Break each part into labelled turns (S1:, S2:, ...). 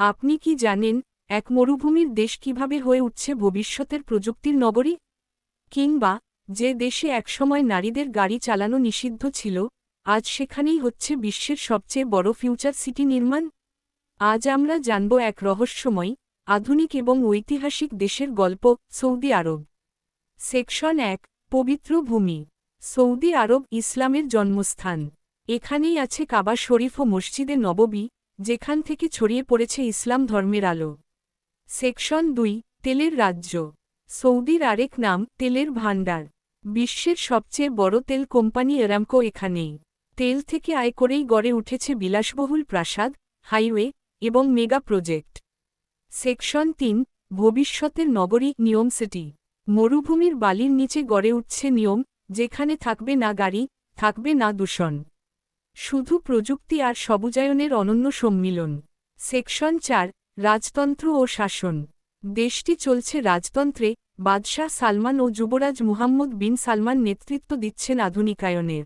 S1: আপনি কি জানেন এক মরুভূমির দেশ কিভাবে হয়ে উঠছে ভবিষ্যতের প্রযুক্তির নগরী? কিংবা যে দেশে একসময় নারীদের গাড়ি চালানো নিষিদ্ধ ছিল, আজ সেখানেই হচ্ছে বিশ্বের সবচেয়ে বড় ফিউচার সিটি নির্মাণ? আজ আমরা জানব এক রহস্যময়, আধুনিক এবং ঐতিহাসিক দেশের গল্প, সৌদি আরব। সেকশন ১, পবিত্র ভূমি। সৌদি আরব ইসলামের জন্মস্থান। এখানেই আছে কাবা শরীফ ও মসজিদে নববী, যেখান থেকে ছড়িয়ে পড়েছে ইসলাম ধর্মের আলো। সেকশন ২, তেলের রাজ্য। সৌদির আরেক নাম তেলের ভাণ্ডার। বিশ্বের সবচেয়ে বড় তেল কোম্পানি আরামকো এখানেই। তেল থেকে আয় করেই গড়ে উঠেছে বিলাসবহুল প্রাসাদ, হাইওয়ে এবং মেগা প্রজেক্ট। সেকশন ৩, ভবিষ্যতের নগরী নিয়ম সিটি। মরুভূমির বালির নিচে গড়ে উঠছে নিয়ম, যেখানে থাকবে না গাড়ি, থাকবে না দূষণ, শুধু প্রযুক্তি আর সবুজায়নের অনন্য সম্মিলন। সেকশন ৪, রাজতন্ত্র ও শাসন। দেশটি চলছে রাজতন্ত্রে, বাদশাহ সালমান ও যুবরাজ মুহাম্মদ বিন সালমান নেতৃত্ব দিচ্ছেন আধুনিকায়নের।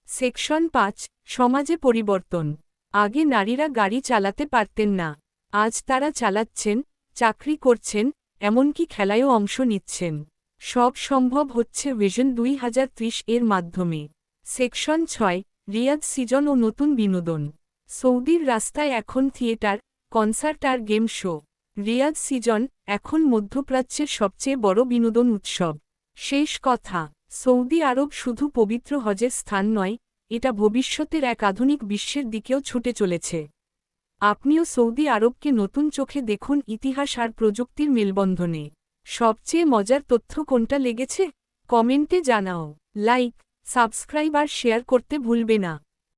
S1: সেকশন ৫, সমাজে পরিবর্তন। আগে নারীরা গাড়ি চালাতে পারতেন না, আজ তারা চালাচ্ছেন, চাকরি করছেন, এমনকি খেলায়ও অংশ নিচ্ছেন। সব সম্ভব হচ্ছে ভিশন ২০৩০ এর মাধ্যমে। সেকশন ৬, রিয়াদ সিজন ও নতুন বিনোদন। সৌদির রাস্তায় এখন থিয়েটার, কনসার্ট আর গেম শো। রিয়াদ সিজন এখন মধ্যপ্রাচ্যের সবচেয়ে বড় বিনোদন উৎসব। শেষ কথা, সৌদি আরব শুধু পবিত্র হজের স্থান নয়, এটা ভবিষ্যতের এক আধুনিক বিশ্বের দিকেও ছুটে চলেছে। আপনিও সৌদি আরবকে নতুন চোখে দেখুন ইতিহাস আর প্রযুক্তির মেলবন্ধনে। সবচেয়ে মজার তথ্য কোনটা লেগেছে? কমেন্টে জানাও। লাইক, সাবস্ক্রাইব আর শেয়ার করতে ভুলবে না।